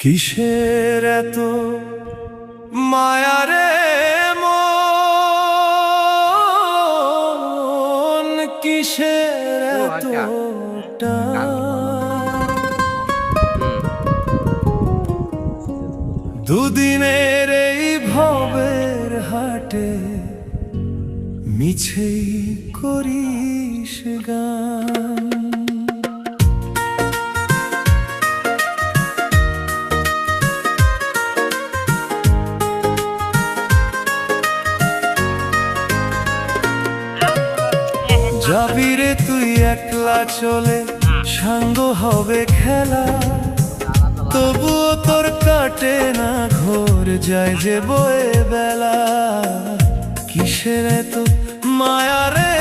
কিসের এত মায়া রে মন, কিসের এত টান? দুদিনের এই ভবের হাটে মিছেই করিস গান। যাবি রে তুই একলা চলে, সাঙ্গ হবে খেলা, তবুও তোর কাটে না ঘোর, যায় যে বয়ে বেলা। কিসের এত মায়া রে